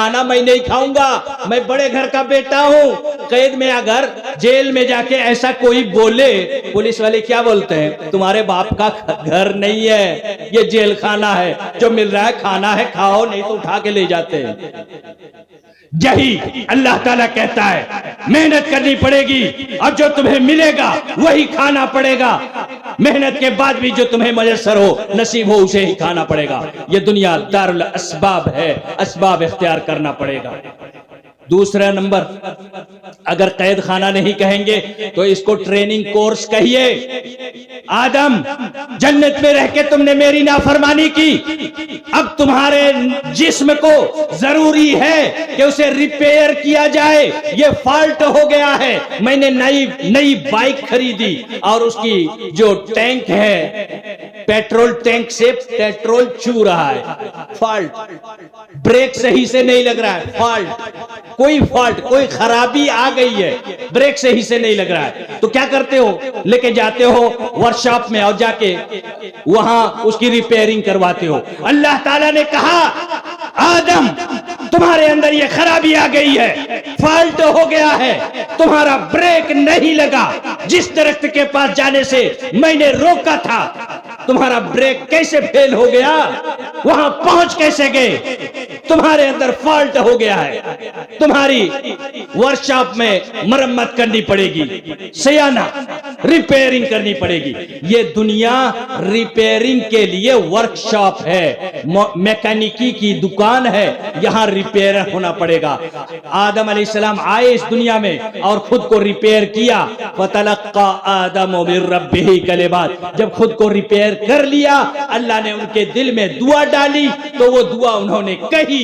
کھانا میں نہیں کھاؤں گا، میں بڑے گھر کا بیٹا ہوں۔ قید میں اگر جیل میں جا کے ایسا کوئی بولے، پولیس والے کیا بولتے ہیں؟ تمہارے باپ کا گھر نہیں ہے، یہ جیل خانہ ہے، جو مل رہا ہے کھانا ہے کھاؤ، نہیں تو اٹھا کے لے جاتے ہیں۔ یہی اللہ تعالیٰ کہتا ہے محنت کرنی پڑے گی اور جو تمہیں ملے گا وہی کھانا پڑے گا، محنت کے بعد بھی جو تمہیں میسر ہو نصیب ہو اسے ہی کھانا پڑے گا۔ یہ دنیا دار الاسباب ہے، اسباب اختیار کرنا پڑے گا۔ دوسرا نمبر، اگر قید خانہ نہیں کہیں گے تو اس کو ٹریننگ کورس کہیے۔ آدم، جنت میں رہ کے تم نے میری نافرمانی کی، اب تمہارے جسم کو ضروری ہے کہ اسے ریپیئر کیا جائے، یہ فالٹ ہو گیا ہے۔ میں نے نئی بائک خریدی اور اس کی جو ٹینک ہے، پیٹرول ٹینک سے پیٹرول چو رہا ہے، فالٹ، بریک صحیح سے نہیں لگ رہا ہے، فالٹ، کوئی خرابی آ گئی ہے، بریک صحیح سے نہیں لگ رہا ہے، تو کیا کرتے ہو؟ لے کے جاتے ہو ورکشاپ میں اور جا کے وہاں اس کی ریپیئرنگ کرواتے ہو۔ اللہ تعالیٰ نے کہا آدم تمہارے اندر یہ خرابی آ گئی ہے، فالٹ ہو گیا ہے، تمہارا بریک نہیں لگا، جس درخت کے پاس جانے سے میں نے روکا تھا تمہارا بریک کیسے فیل ہو گیا؟ وہاں پہنچ کیسے گئے؟ تمہارے اندر فالٹ ہو گیا ہے، تمہاری ورکشاپ میں مرمت کرنی پڑے گی، سیانہ ریپیئرنگ کرنی پڑے گی۔ یہ دنیا ریپیئرنگ کے لیے ورکشاپ ہے، میکینکی کی دکان ہے، یہاں ریپیئر ہونا پڑے گا۔ آدم علیہ السلام آئے اس دنیا میں اور خود کو ریپیئر کیا، فَتَلَقَّى آدَمُ مِن رَبِّهِ كَلِمَاتٍ، جب خود کو ریپیئر کر لیا اللہ نے ان کے دل میں دعا ڈالی تو وہ دعا انہوں نے کہی،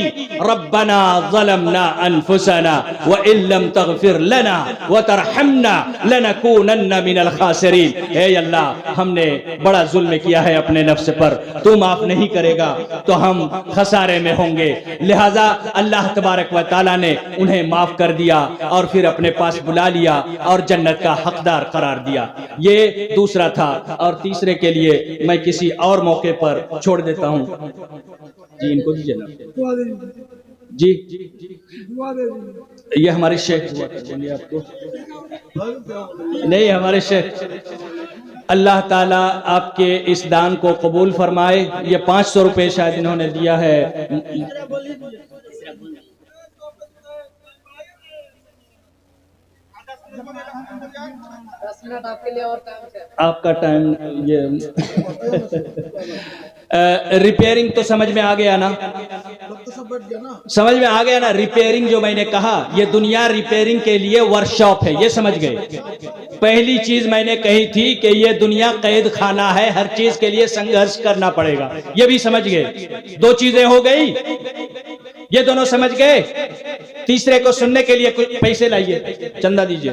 ربنا ظلمنا انفسنا وان لم تغفر لنا وترحمنا لنكونن من الخاسرین۔ اے اللہ ہم نے بڑا ظلم کیا ہے اپنے نفس پر، تو معاف نہیں کرے گا تو ہم خسارے میں ہوں گے۔ لہذا اللہ تبارک و تعالی نے انہیں معاف کر دیا اور پھر اپنے پاس بلا لیا اور جنت کا حقدار قرار دیا۔ یہ دوسرا تھا، اور تیسرے کے لیے میں کسی اور موقع پر چھوڑ دیتا ہوں۔ جی ان کو دیجیے نا جی، یہ ہمارے شیخ ہوا کریں آپ کو نہیں، ہمارے شیخ، اللہ تعالیٰ آپ کے اس دان کو قبول فرمائے۔ یہ 500 روپے شاید انہوں نے دیا ہے۔ آپ کا ٹائم یہ ریپیئرنگ تو سمجھ میں آ گیا نا؟ سمجھ میں آ گیا نا؟ ریپیئرنگ جو میں نے کہا، یہ دنیا ریپیئرنگ کے لیے ورکشاپ ہے، یہ سمجھ گئے۔ پہلی چیز میں نے کہی تھی کہ یہ دنیا قید خانہ ہے، ہر چیز کے لیے سنگھرش کرنا پڑے گا، یہ بھی سمجھ گئے۔ دو چیزیں ہو گئی، یہ دونوں سمجھ گئے۔ تیسرے کو سننے کے لیے کچھ پیسے لائیے، چندہ دیجئے۔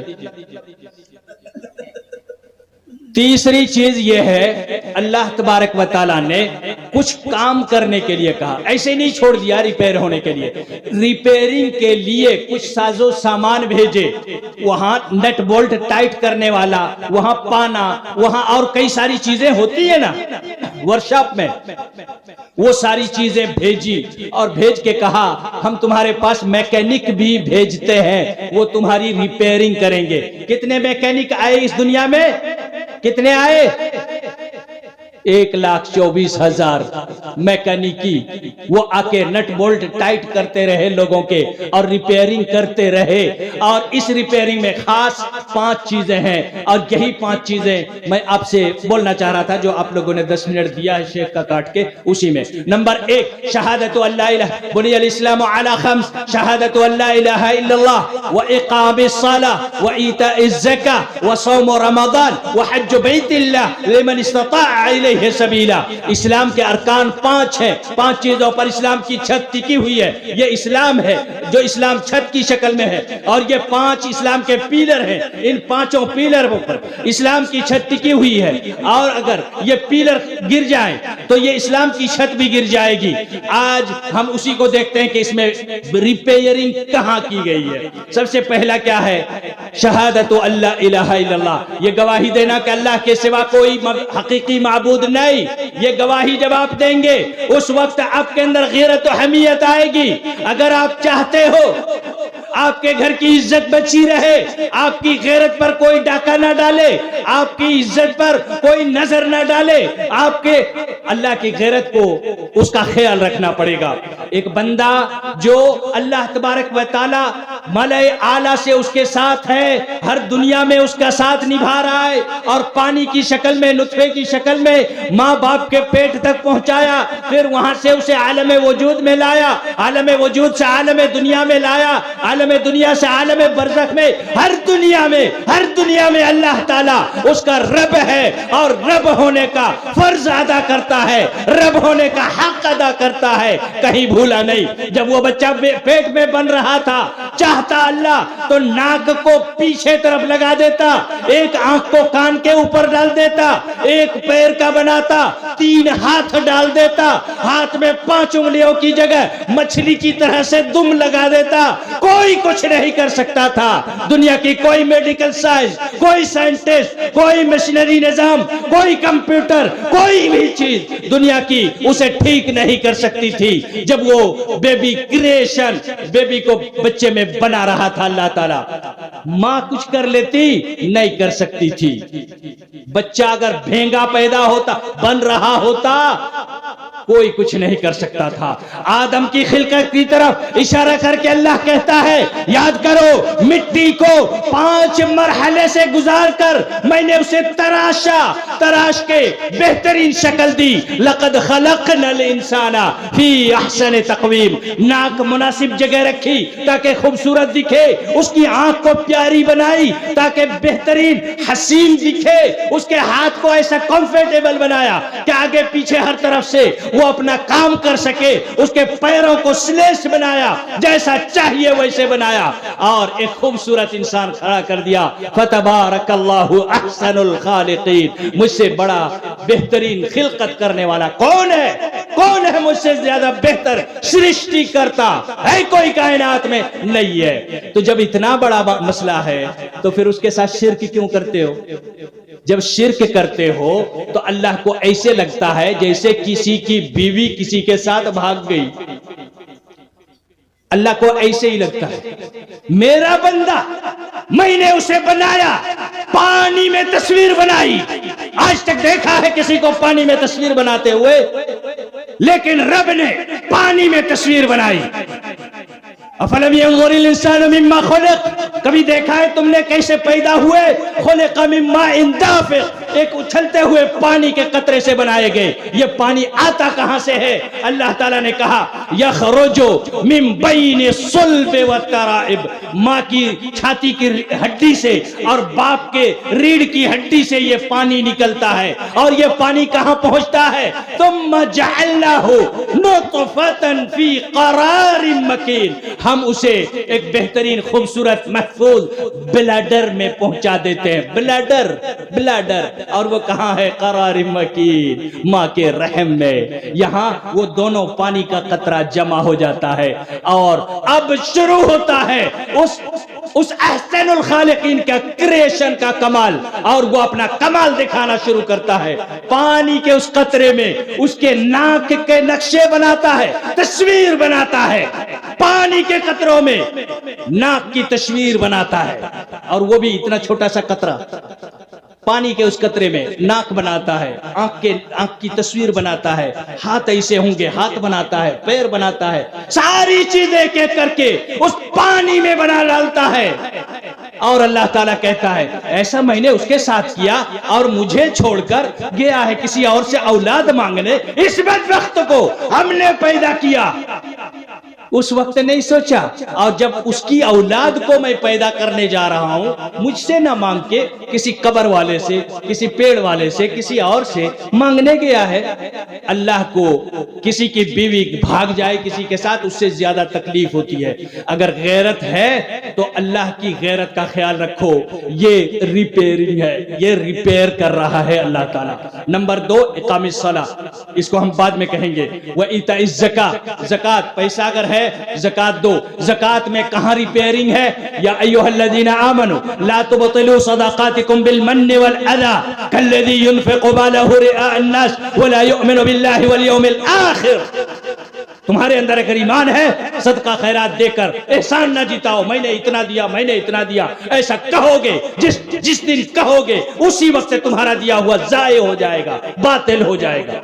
تیسری چیز یہ ہے اللہ تبارک و تعالیٰ نے کچھ کام کرنے کے لیے کہا، ایسے نہیں چھوڑ دیا ریپیئر ہونے کے لیے۔ ریپیئرنگ کے لیے کچھ ساز و سامان بھیجے، وہاں نٹ بولٹ ٹائٹ کرنے والا، وہاں پانا، وہاں اور کئی ساری چیزیں ہوتی ہیں نا ورکشاپ میں، وہ ساری چیزیں بھیجی اور بھیج کے کہا ہم تمہارے پاس میکینک بھی بھیجتے ہیں، وہ تمہاری ریپیئرنگ کریں گے۔ کتنے میکینک آئے اس دنیا میں؟ کتنے آئے؟ 1,24,000 میکینکی، وہ آ کے نٹ بولٹ ٹائٹ کرتے رہے لوگوں کے اور ریپیئرنگ کرتے رہے۔ اور اس ریپیئرنگ میں خاص 5 چیزیں ہیں، اور یہی 5 چیزیں میں آپ سے بولنا چاہ رہا تھا جو آپ لوگوں نے 10 منٹ دیا ہے شیخ کا کاٹ کے، اسی میں۔ نمبر 1، شہادت اللہ الہ بنی الاسلام علی 5، شہادت اللہ الہ الا اللہ واقام الصلاۃ وایتاء الزکاۃ وصوم رمضان وحج بیت اللہ لمن استطاع الیہ سبیلا۔ اسلام کے ارکان 5 ہیں، 5 چیزوں پر اسلام کی چھت ٹکی ہوئی ہے۔ یہ اسلام ہے جو اسلام چھت کی شکل میں ہے، اور یہ 5 اسلام کے پیلر ہیں۔ ان 5 پیلروں پر اسلام کی چھت ٹکی ہوئی ہے، اور اگر یہ پیلر گر جائیں تو یہ اسلام کی چھت بھی گر جائے گی۔ آج ہم اسی کو دیکھتے ہیں کہ اس میں ریپیئرنگ کہاں کی گئی ہے۔ سب سے پہلا کیا ہے؟ شہادت اللہ الہ الا اللہ، یہ گواہی دینا کہ اللہ کے سوا کوئی حقیقی معبود معبود نہیں. یہ گواہی جب آپ دیں گے اس وقت آپ کے اندر غیرت و حمیت آئے گی. اگر آپ چاہتے ہو آپ کے گھر کی عزت بچی رہے, آپ کی غیرت پر کوئی ڈاکہ نہ ڈالے, آپ کی عزت پر کوئی نظر نہ ڈالے, آپ کے اللہ کی غیرت کو اس کا خیال رکھنا پڑے گا. ایک بندہ جو اللہ تبارک و تعالی ملائے اعلیٰ سے اس کے ساتھ ہے, ہر دنیا میں اس کا ساتھ نبھا رہا ہے, اور پانی کی شکل میں, نطفے کی شکل میں ماں باپ کے پیٹ تک پہنچایا, پھر وہاں سے اسے عالم وجود میں لایا, عالم وجود سے عالم دنیا میں لایا, عالم دنیا سے عالم برزخ میں, ہر دنیا میں اللہ تعالیٰ اس کا رب ہے, اور رب ہونے کا فرض ادا کرتا ہے, رب ہونے کا حق ادا کرتا ہے, کہیں بھولا نہیں. جب وہ بچہ پیٹ میں بن رہا تھا, چاہتا اللہ تو ناک کو پیچھے طرف لگا دیتا, ایک آنکھ کو کان کے اوپر ڈال دیتا, ایک پیر کا بناتا, 3 ہاتھ ڈال دیتا, ہاتھ میں 5 انگلیوں کی جگہ مچھلی کی طرح سے دم لگا دیتا. کوئی کچھ نہیں کر سکتا تھا. دنیا کی کوئی میڈیکل سائنس, کوئی سائنٹسٹ, کوئی مشینری نظام, کوئی کمپیوٹر, کوئی بھی چیز دنیا کی اسے ٹھیک نہیں کر سکتی تھی. جب وہ بیبی کریشن, بیبی کو بچے میں بنا رہا تھا اللہ تعالیٰ, ماں کچھ کر لیتی نہیں کر سکتی تھی. بچہ اگر بھینگا پیدا ہوتا, بن رہا ہوتا, کوئی کچھ نہیں کر سکتا تھا. آدم کی خلقت کی طرف اشارہ کر کے اللہ کہتا ہے, یاد کرو مٹی کو 5 مرحلے سے گزار کر میں نے اسے تراش کے بہترین شکل دی. لقد خلقنا الانسان فی احسن تقویم. ناک مناسب جگہ رکھی تاکہ خوبصورت دکھے, اس کی آنکھ کو پیاری بنائی تاکہ بہترین حسین دکھے, اس کے ہاتھ کو ایسا کمفرٹیبل بنایا کہ آگے پیچھے ہر طرف سے وہ اپنا کام کر سکے, اس کے پیروں کو سلیش بنایا, جیسا چاہیے ویسے بنایا, اور ایک خوبصورت انسان کھڑا کر دیا. فتبارک اللہ احسن الخالقین. مجھ سے بڑا بہترین خلقت کرنے والا کون ہے؟ کون ہے مجھ سے زیادہ بہتر سرشٹی کرتا ہے؟ کوئی کائنات میں نہیں ہے. تو جب اتنا بڑا مسئلہ ہے تو پھر اس کے ساتھ شرک کیوں کرتے ہو؟ جب شرک کرتے ہو تو اللہ کو ایسے لگتا ہے جیسے کسی کی بیوی کسی کے ساتھ بھاگ گئی. اللہ کو ایسے ہی لگتا ہے, میرا بندہ, میں نے اسے بنایا, پانی میں تصویر بنائی. آج تک دیکھا ہے کسی کو پانی میں تصویر بناتے ہوئے؟ لیکن رب نے پانی میں تصویر بنائی. افلم ينظر الانسان مما خلق. کبھی دیکھا ہے تم نے کیسے پیدا ہوئے؟ خلق من ماء دافق. ایک اچھلتے ہوئے پانی کے قطرے سے بنائے گئے. یہ پانی آتا کہاں سے ہے؟ اللہ تعالیٰ نے کہا یخرج من بین الصلب والترائب. ماں کی چھاتی کی ہڈی سے اور باپ کے ریڑھ کی ہڈی سے یہ پانی نکلتا ہے, اور یہ پانی کہاں پہنچتا ہے؟ ثم جعلناہ نطفۃ فی قرار مکین. ہم اسے ایک بہترین خوبصورت محفوظ بلیڈر میں پہنچا دیتے ہیں. بلیڈر, اور وہ کہاں ہے؟ قرار مکین, ماں کے رحم میں. یہاں وہ دونوں پانی کا قطرہ جمع ہو جاتا ہے, اور اب شروع ہوتا ہے اس احسن الخالقین کا کریشن کا کمال, اور وہ اپنا کمال دکھانا شروع کرتا ہے. پانی کے اس قطرے میں اس کے ناک کے نقشے بناتا ہے, تصویر بناتا ہے. پانی کے قطروں میں ناک کی تصویر بناتا ہے, اور وہ بھی اتنا چھوٹا سا قطرہ. پانی کے اس قطرے میں ناک بناتا ہے, آنکھ کی تصویر بناتا ہے, ہاتھ ایسے ہوں گے ہاتھ بناتا ہے, پیر بناتا ہے, ساری چیزیں ایک ایک کر کے اس پانی میں بنا ڈالتا ہے. اور اللہ تعالیٰ کہتا ہے ایسا میں نے اس کے ساتھ کیا اور مجھے چھوڑ کر گیا ہے کسی اور سے اولاد مانگنے. اس بدبخت کو ہم نے پیدا کیا, اس وقت نہیں سوچا. اور جب اس کی اولاد کو میں پیدا کرنے جا رہا ہوں, مجھ سے نہ مانگ کے کسی قبر والے سے, کسی پیڑ والے سے, کسی اور سے مانگنے گیا ہے. اللہ کو کسی کی بیوی بھاگ جائے کسی کے ساتھ, اس سے زیادہ تکلیف ہوتی ہے. اگر غیرت ہے تو اللہ کی غیرت کا خیال رکھو. یہ ریپیئرنگ ہے, یہ ریپیئر کر رہا ہے اللہ تعالیٰ. نمبر 2 اقام الصلاۃ, اس کو ہم بعد میں کہیں گے. وَإِيتَاءِ الزَّکاۃ, زکات پیسہ اگر ہے ہے زکات دو. زکات میں کہاں ریپیئرنگ ہے؟ یا ایھا الذین آمنوا لا تبطلوا صدقاتکم بالمن والاذى كالذي ينفق ماله رئاء الناس ولا يؤمن بالله واليوم الآخر. تمہارے اندر اگر ایمان ہے صدقہ خیرات دے کر احسان نہ جتاؤ، میں نے اتنا دیا میں نے اتنا دیا، ایسا کہو گے جس دن کہو گے اسی وقت سے تمہارا دیا ہوا ضائع ہو جائے گا، باطل ہو جائے گا.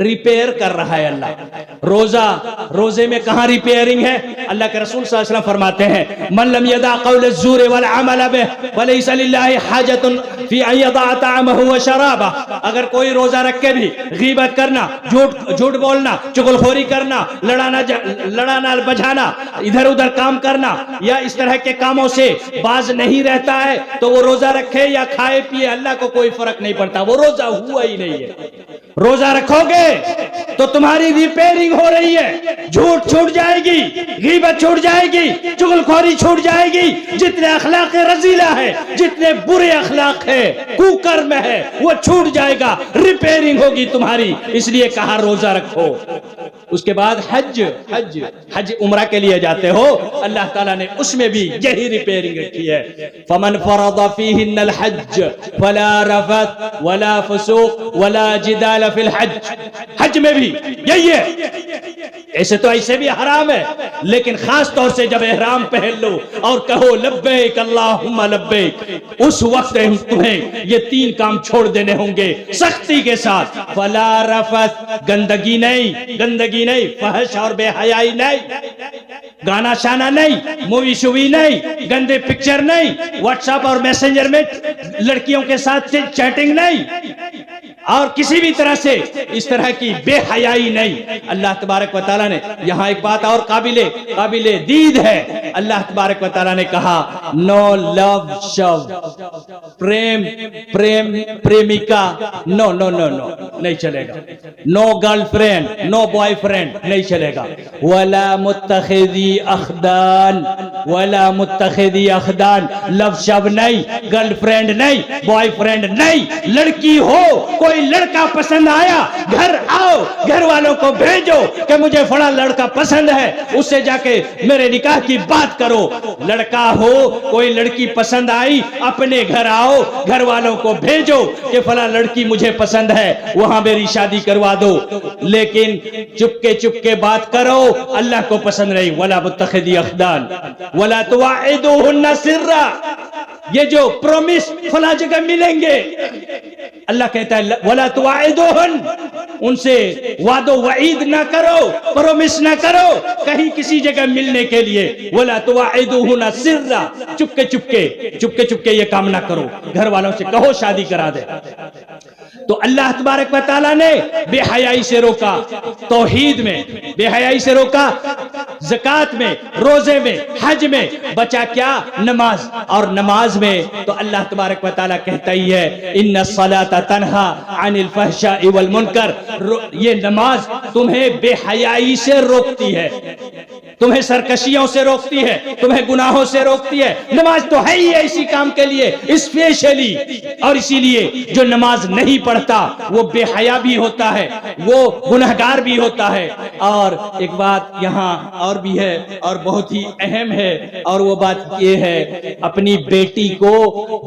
ریپیئر کر رہا ہے اللہ. روزے میں کہاں ریپیئرنگ ہے؟ اللہ کے رسول صلی اللہ علیہ وسلم فرماتے ہیں من لم يدع قول الزور والعمل به فليس لله حاجة في ان يضع طعامه وشرابه. اگر کوئی روزہ رکھ کے بھی غیبت کرنا، جھوٹ بولنا، چغلخوری کرنا، لڑانا بجھانا، ادھر ادھر کام کرنا یا اس طرح کے کاموں سے باز نہیں رہتا ہے تو وہ روزہ رکھے یا کھائے پیے اللہ کو کوئی فرق نہیں پڑتا، وہ روزہ ہوا ہی نہیں ہے. روزہ رکھو گے تو تمہاری ریپیئرنگ ہو رہی ہے. جھوٹ چھوٹ جائے گی، غیبت چھوٹ جائے گی، چغلخوری چھوٹ جائے گی. جتنے اخلاق رذیلہ ہے، جتنے برے اخلاق ہے، کوکرم ہے، وہ چھوٹ جائے گا، ریپیئرنگ ہوگی تمہاری. اس لیے کہا روزہ رکھو. اس کے بعد حج عمرہ کے لیے جاتے ہو، اللہ تعالیٰ نے اس میں بھی یہی ریپیئرنگ رکھی ہے. فمن فرض فیہن الحج فلا رفث ولا فسوق ولا جدال فی الحج. حج میں بھی یہی ہے. ایسے تو ایسے بھی حرام ہے، لیکن خاص طور سے جب احرام پہن لو اور کہو لبیک اللہم لبیک، اس وقت تمہیں یہ 3 کام چھوڑ دینے ہوں گے سختی کے ساتھ. فلا رفث، گندگی نہیں، فحش اور بے حیائی نہیں، گانا شانا نہیں، مووی شوی نہیں، گندے پکچر نہیں، واٹس ایپ اور میسنجر میں لڑکیوں کے ساتھ چیٹنگ نہیں، اور کسی بھی طرح سے اس طرح کی بے حیائی نہیں. اللہ تبارک و تعالیٰ نے یہاں ایک بات اور قابل دید ہے. اللہ تبارک و تعالیٰ نے کہا نو لو شو، پریمکا نو نہیں چلے گا. نو گرل فرینڈ، نو بوائے فرینڈ نہیں چلے گا. ولا متخذی اخدان، لو شب نہیں، گرل فرینڈ نہیں، بوائے فرینڈ نہیں. لڑکی ہو، کوئی لڑکا پسند آیا، گھر آؤ، گھر والوں کو بھیجو کہ مجھے فلاں لڑکا پسند ہے، اس سے جا کے میرے نکاح کی بات کرو. لڑکا ہو، کوئی لڑکی پسند آئی، اپنے گھر آؤ، گھر والوں کو بھیجو کہ فلاں لڑکی مجھے پسند ہے، وہاں میری شادی کروا دو. لیکن چپکے بات کرو، اللہ کو پسند نہیں. ولا متخذی اخدان ولا تواعدوہن سرا. یہ جو پرومس فلاں جگہ ملیں گے، اللہ کہتا ہے ولا تواعدوہن، ان سے وعد و وعید نہ کرو، پرومس نہ کرو کہیں کسی جگہ ملنے کے لیے. ولا تواعدوہن سرا، چپکے یہ کام نہ کرو، گھر والوں سے کہو شادی کرا دے. تو اللہ تبارک و تعالیٰ نے بے حیائی سے روکا، توحید میں بے حیائی سے روکا، زکات میں، روزے میں، حج میں. بچا کیا؟ نماز. اور نماز میں تو اللہ تبارک و تعالیٰ کہتا ہی ہے ان الصلاۃ تنہا عن الفحشاء والمنکر. یہ نماز تمہیں بے حیائی سے روکتی ہے، تمہیں سرکشیوں سے روکتی ہے، تمہیں گناہوں سے روکتی ہے. نماز تو ہے ہی اسی کام کے لیے اسپیشلی. اور اسی لیے جو نماز نہیں پڑھتا وہ بے حیا بھی ہوتا ہے، وہ گنہگار بھی ہوتا ہے. اور ایک بات یہاں اور بھی ہے اور بہت ہی اہم ہے، اور وہ بات یہ ہے اپنی بیٹی کو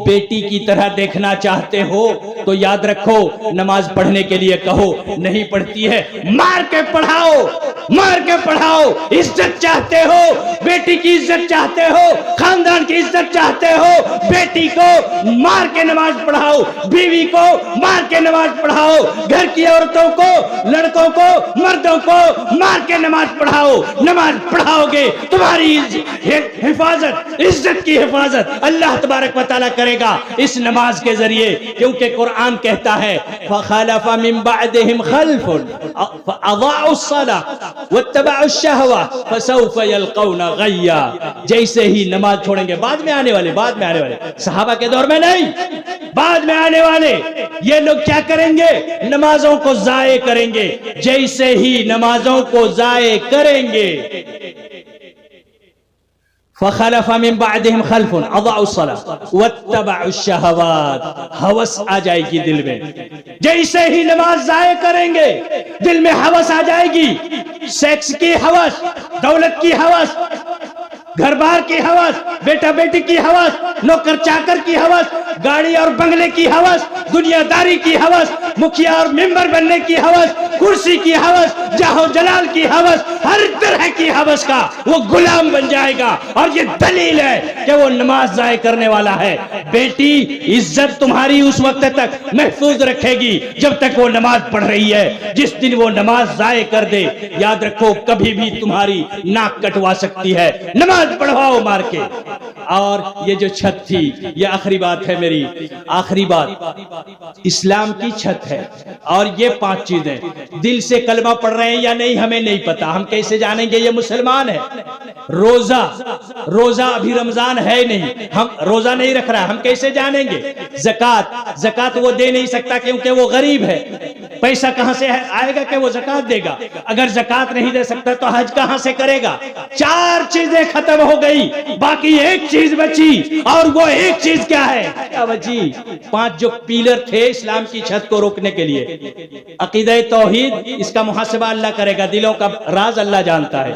بیٹی کی طرح دیکھنا چاہتے ہو تو یاد رکھو نماز پڑھنے کے لیے کہو. نہیں پڑھتی ہے، مار کے پڑھاؤ. عزت چاہتے ہو، بیٹی کی عزت چاہتے ہو، خاندان کی عزت چاہتے ہو، بیٹی کو مار کے نماز پڑھاؤ، بیوی کو مار کے نماز پڑھاؤ، گھر کی عورتوں کو، لڑکوں کو، مردوں کو مار کے نماز پڑھاؤ. نماز پڑھاؤ گے تمہاری حفاظت، عزت کی حفاظت اللہ تبارک و تعالیٰ کرے گا اس نماز کے ذریعے. کیونکہ قرآن کہتا ہے فخلف من بعدهم خلف اضاعوا الصلاة واتبعوا الشهوة فسوف يلقون غيا. جیسے ہی نماز چھوڑیں گے، بعد میں آنے والے صحابہ کے دور میں نہیں، بعد میں آنے والے یہ لوگ کیا کریں گے؟ نمازوں کو ضائع کریں گے. جیسے ہی نمازوں کو ضائع کریں گے فخلف من بعدهم خلف اضاعوا الصلاة واتبعوا الشهوات. ہوس آ جائے گی دل میں. جیسے ہی نماز ضائع کریں گے دل میں ہوس آ جائے گی، سیکس کی ہوس، دولت کی ہوس، گھر بار کی ہوس، بیٹا بیٹی کی ہوس، نوکر چاکر کی ہوس، گاڑی اور بنگلے کی ہوس، دنیا داری کی ہوس، مکھیا اور ممبر بننے کی ہوس، کرسی کی ہوس، جاہ و جلال کی ہوس، ہر طرح کی ہوس کا وہ غلام بن جائے گا. اور یہ دلیل ہے کہ وہ نماز ضائع کرنے والا ہے. بیٹی عزت تمہاری اس وقت تک محفوظ رکھے گی جب تک وہ نماز پڑھ رہی ہے. جس دن وہ نماز ضائع کر دے، یاد رکھو کبھی بھی تمہاری ناک کٹوا سکتی ہے. نماز پڑھواؤ مار کے. اور یہ جو چھت تھی، یہ آخری بات ہے میری، آخری بات، اسلام کی چھت ہے. اور یہ 5 چیزیں دل سے کلمہ پڑھ رہے ہیں یا نہیں ہمیں نہیں پتا. ہم کیسے جانیں گے یہ مسلمان ہے؟ روزہ ابھی رمضان ہے نہیں، ہم روزہ نہیں رکھ رہا، ہم کیسے جانیں گے؟ زکات وہ دے نہیں سکتا کیونکہ وہ غریب ہے. پیسہ کہاں سے آئے گا کہ وہ زکات دے گا؟ اگر زکات نہیں دے سکتا تو حج کہاں سے کرے گا؟ 4 چیزیں ختم ہو گئی، باقی ایک چیز بچی. اور وہ ایک چیز کیا ہے؟ کیا بچی؟ 5 جو پیلر تھے اسلام کی چھت کو روکنے کے لیے. عقیدہ توحید، اس کا محاسبہ اللہ کرے گا، دلوں کا راز اللہ جانتا ہے.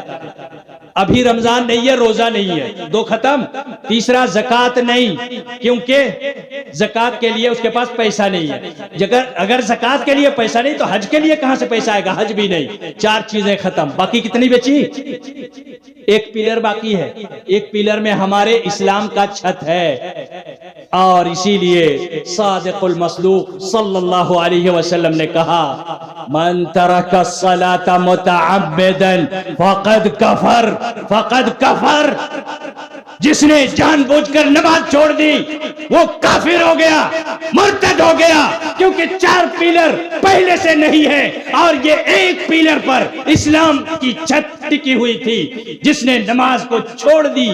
ابھی رمضان نہیں ہے، روزہ نہیں ہے، 2 ختم. تیسرا زکات نہیں، کیونکہ زکات کے لیے اس کے پاس پیسہ نہیں ہے. اگر زکات کے لیے پیسہ نہیں تو حج کے لیے کہاں سے پیسہ آئے گا؟ حج بھی نہیں. 4 چیزیں ختم. باقی کتنی بچی؟ ایک پیلر باقی ہے. ایک پیلر میں ہمارے اسلام کا چھت ہے. اور اسی لیے صادق المصدوق صلی اللہ علیہ وسلم نے کہا، من ترک الصلاة متعمدا فقد کفر. جس نے جان بوجھ کر نماز چھوڑ دی وہ کافر ہو گیا، مرتد ہو گیا. کیونکہ 4 پیلر پہلے سے نہیں ہے اور یہ ایک پیلر پر اسلام کی چھت ٹکی ہوئی تھی. جس نے نماز کو چھوڑ دی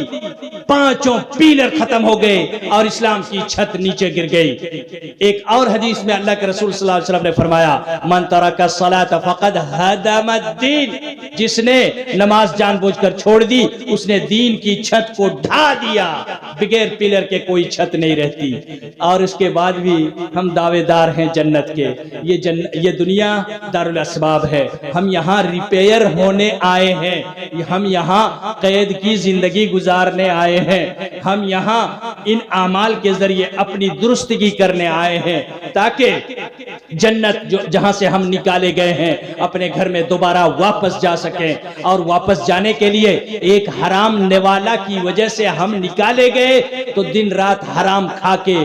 5 پیلر ختم ہو گئے اور اسلام کی چھت نیچے گر گئی. ایک اور حدیث میں اللہ کے رسول صلی اللہ علیہ وسلم نے فرمایا، من ترک الصلاۃ فقد هدم الدین. جس نے نماز جان بوجھ کر چھوڑ دی اس نے دین کی چھت کو ڈھا دیا. بغیر پیلر کے کوئی چھت نہیں رہتی. اور اس کے بعد بھی ہم دعوے دار ہیں جنت کے. یہ دنیا دارالاسباب ہے. ہم یہاں ریپیئر ہونے آئے ہیں، ہم یہاں قید کی زندگی گزارنے آئے ہیں. ہم یہاں ان اعمال کے ذریعے اپنی درستگی کرنے آئے ہیں تاکہ جنت جہاں سے ہم نکالے گئے ہیں اپنے گھر میں دوبارہ واپس جا سکیں. اور واپس جانے کے لیے ایک حرام نوالا کی وجہ سے ہم نکالے گئے تو دن رات حرام کھا کے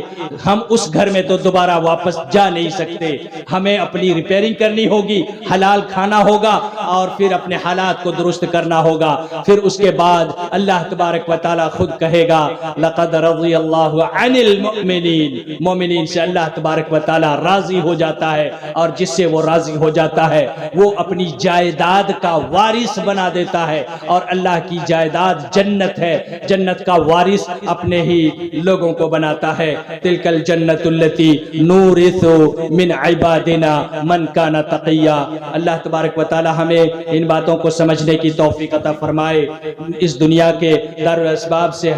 ہم اس گھر میں تو دوبارہ واپس جا نہیں سکتے. ہمیں اپنی ریپیئرنگ کرنی ہوگی، حلال کھانا ہوگا اور پھر اپنے حالات کو درست کرنا ہوگا. پھر اس کے بعد اللہ تبارک و تعالی خود کہے گا، لقد رضی اللہ عن المؤمنین. مومنین سے اللہ تبارک و تعالی راضی ہو جاتا ہے اور جس سے وہ راضی ہو جاتا ہے وہ اپنی جائیداد کا وارث بنا دیتا ہے. اور اللہ کی جائیداد جنت ہے، جنت کا وارث اپنے ہی لوگوں کو بناتا ہے. تلک الجنت التی نورث من عبادنا من کان تقیا. اللہ تبارک و تعالی ہمیں ان باتوں کو سمجھنے کی توفیق عطا فرمائے. اس دنیا کے دارالاسباب سے ہم